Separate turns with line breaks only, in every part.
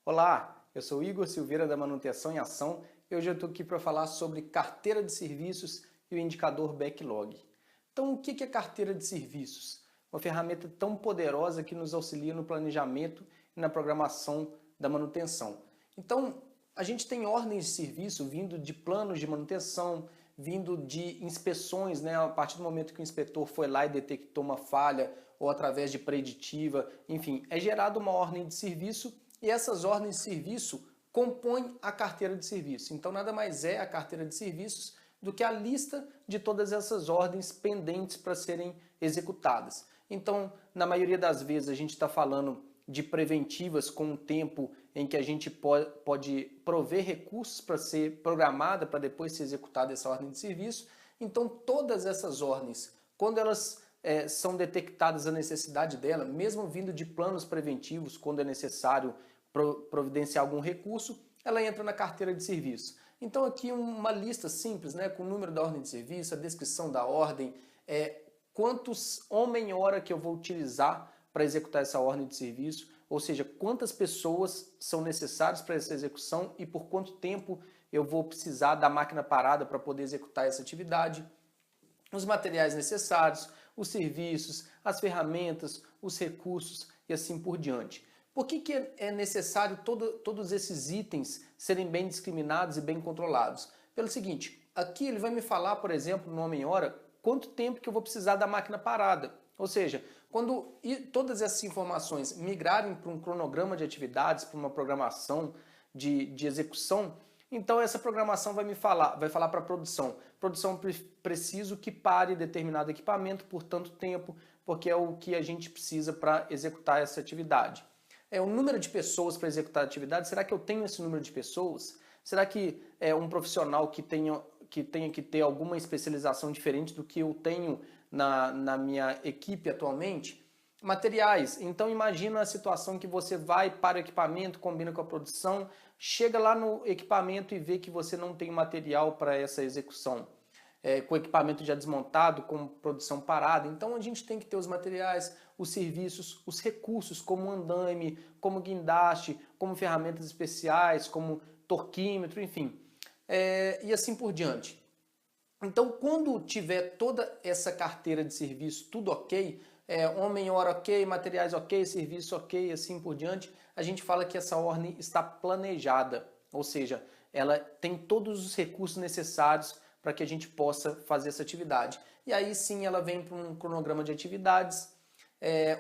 Olá, eu sou Igor Silveira da Manutenção em Ação e hoje eu estou aqui para falar sobre carteira de serviços e o indicador Backlog. Então, o que é carteira de serviços? Uma ferramenta tão poderosa que nos auxilia no planejamento e na programação da manutenção. Então, a gente tem ordens de serviço vindo de planos de manutenção, vindo de inspeções, né? A partir do momento que o inspetor foi lá e detectou uma falha ou através de preditiva, enfim, é gerada uma ordem de serviço e essas ordens de serviço compõem a carteira de serviço. Então, nada mais é a carteira de serviços do que a lista de todas essas ordens pendentes para serem executadas. Então, na maioria das vezes, a gente está falando de preventivas com um tempo em que a gente pode prover recursos para ser programada, para depois ser executada essa ordem de serviço. Então, todas essas ordens, quando elas são detectadas a necessidade dela, mesmo vindo de planos preventivos, quando é necessário providenciar algum recurso, ela entra na carteira de serviço. Então aqui uma lista simples, né, com o número da ordem de serviço, a descrição da ordem, quantos homem-hora que eu vou utilizar para executar essa ordem de serviço, ou seja, quantas pessoas são necessárias para essa execução e por quanto tempo eu vou precisar da máquina parada para poder executar essa atividade, os materiais necessários, os serviços, as ferramentas, os recursos e assim por diante. Por que é necessário todos esses itens serem bem discriminados e bem controlados? Pelo seguinte, aqui ele vai me falar, por exemplo, no homem-hora, quanto tempo que eu vou precisar da máquina parada. Ou seja, quando todas essas informações migrarem para um cronograma de atividades, para uma programação de execução, então essa programação vai falar para a produção. Produção, preciso que pare determinado equipamento por tanto tempo, porque é o que a gente precisa para executar essa atividade. O número de pessoas para executar a atividade, será que eu tenho esse número de pessoas? Será que é um profissional que tenha que ter alguma especialização diferente do que eu tenho na minha equipe atualmente? Materiais. Então imagina a situação que você vai para o equipamento, combina com a produção, chega lá no equipamento e vê que você não tem material para essa execução. Com o equipamento já desmontado, com produção parada. Então a gente tem que ter os materiais, os serviços, os recursos, como andaime, como guindaste, como ferramentas especiais, como torquímetro, enfim, e assim por diante. Então, quando tiver toda essa carteira de serviço, tudo ok, homem-hora ok, materiais ok, serviço ok, assim por diante, a gente fala que essa ordem está planejada, ou seja, ela tem todos os recursos necessários para que a gente possa fazer essa atividade. E aí sim ela vem para um cronograma de atividades,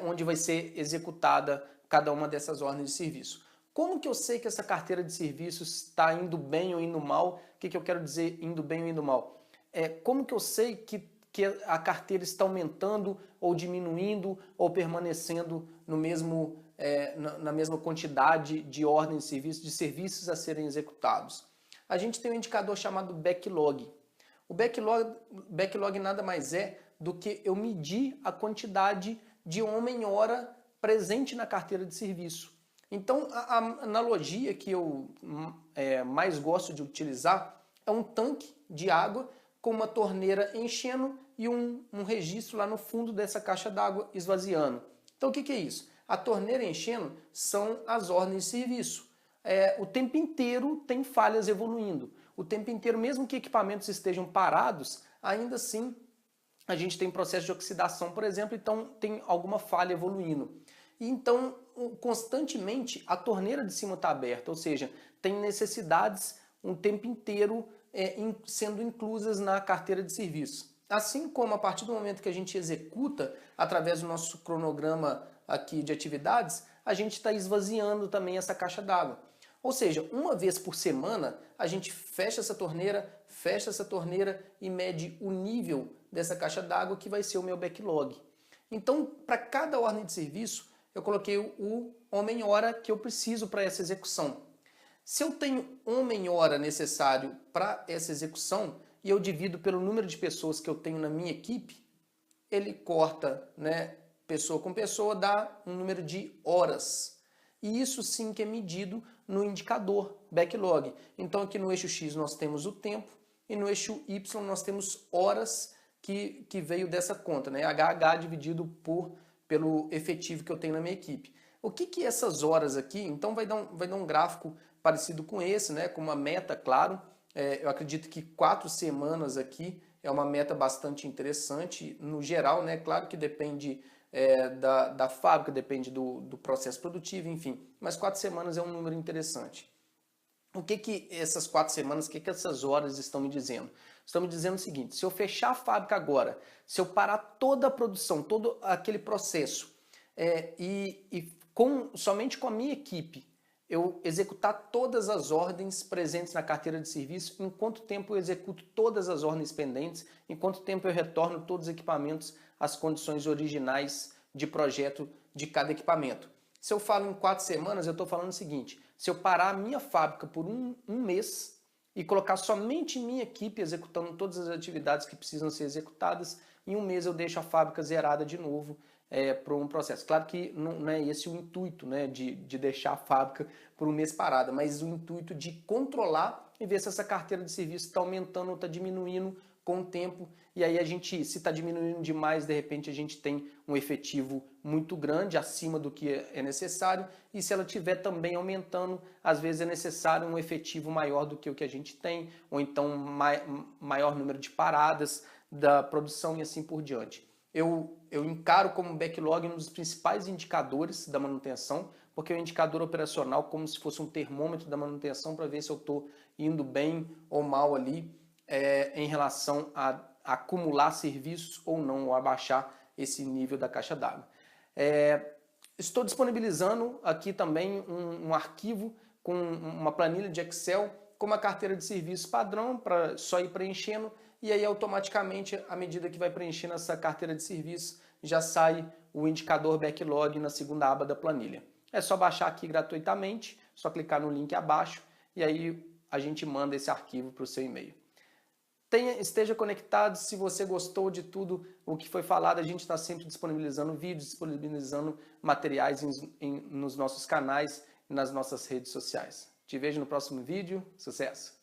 onde vai ser executada cada uma dessas ordens de serviço. Como que eu sei que essa carteira de serviços está indo bem ou indo mal? O que eu quero dizer indo bem ou indo mal? Como que eu sei que a carteira está aumentando ou diminuindo ou permanecendo no mesmo, na mesma quantidade de ordens de serviços a serem executados? A gente tem um indicador chamado backlog. O backlog nada mais é do que eu medir a quantidade de homem-hora presente na carteira de serviço. Então, a analogia que eu mais gosto de utilizar é um tanque de água com uma torneira enchendo e um registro lá no fundo dessa caixa d'água esvaziando. Então, o que é isso? A torneira enchendo são as ordens de serviço. O tempo inteiro tem falhas evoluindo. O tempo inteiro, mesmo que equipamentos estejam parados, ainda assim a gente tem processo de oxidação, por exemplo, então tem alguma falha evoluindo. E então, constantemente, a torneira de cima está aberta, ou seja, tem necessidades um tempo inteiro sendo inclusas na carteira de serviço. Assim como a partir do momento que a gente executa, através do nosso cronograma aqui de atividades, a gente está esvaziando também essa caixa d'água. Ou seja, uma vez por semana, a gente fecha essa torneira e mede o nível dessa caixa d'água que vai ser o meu backlog. Então, para cada ordem de serviço, eu coloquei o homem-hora que eu preciso para essa execução. Se eu tenho homem-hora necessário para essa execução e eu divido pelo número de pessoas que eu tenho na minha equipe, ele corta, né, pessoa com pessoa, dá um número de horas. E isso sim que é medido no indicador backlog. Então aqui no eixo X nós temos o tempo e no eixo Y nós temos horas que veio dessa conta, né? HH dividido pelo efetivo que eu tenho na minha equipe. O que essas horas aqui, então vai dar um gráfico parecido com esse, né, com uma meta, claro. Eu acredito que 4 semanas aqui é uma meta bastante interessante no geral, né? Claro que depende da fábrica, depende do processo produtivo, enfim. Mas 4 semanas é um número interessante. O que essas 4 semanas, o que essas horas estão me dizendo? Estão me dizendo o seguinte: se eu fechar a fábrica agora, se eu parar toda a produção, todo aquele processo, somente com a minha equipe, eu executar todas as ordens presentes na carteira de serviço, em quanto tempo eu executo todas as ordens pendentes, em quanto tempo eu retorno todos os equipamentos às condições originais de projeto de cada equipamento. Se eu falo em 4 semanas, eu estou falando o seguinte: se eu parar a minha fábrica por um mês e colocar somente minha equipe executando todas as atividades que precisam ser executadas, em um mês eu deixo a fábrica zerada de novo para um processo. Claro que não é esse o intuito, né, de deixar a fábrica por um mês parada, mas o intuito de controlar e ver se essa carteira de serviço está aumentando ou está diminuindo com o tempo. E aí se está diminuindo demais, de repente a gente tem um efetivo muito grande, acima do que é necessário, e se ela estiver também aumentando, às vezes é necessário um efetivo maior do que o que a gente tem, ou então maior número de paradas da produção e assim por diante. Eu encaro como backlog um dos principais indicadores da manutenção, porque é o indicador operacional como se fosse um termômetro da manutenção para ver se eu estou indo bem ou mal ali em relação a acumular serviços ou não, ou abaixar esse nível da caixa d'água. Estou disponibilizando aqui também um arquivo com uma planilha de Excel com uma carteira de serviço padrão para só ir preenchendo, e aí automaticamente, à medida que vai preenchendo essa carteira de serviço, já sai o indicador backlog na segunda aba da planilha. É só baixar aqui gratuitamente, só clicar no link abaixo e aí a gente manda esse arquivo para o seu e-mail. Esteja conectado. Se você gostou de tudo o que foi falado, a gente está sempre disponibilizando vídeos, disponibilizando materiais nos nossos canais e nas nossas redes sociais. Te vejo no próximo vídeo. Sucesso!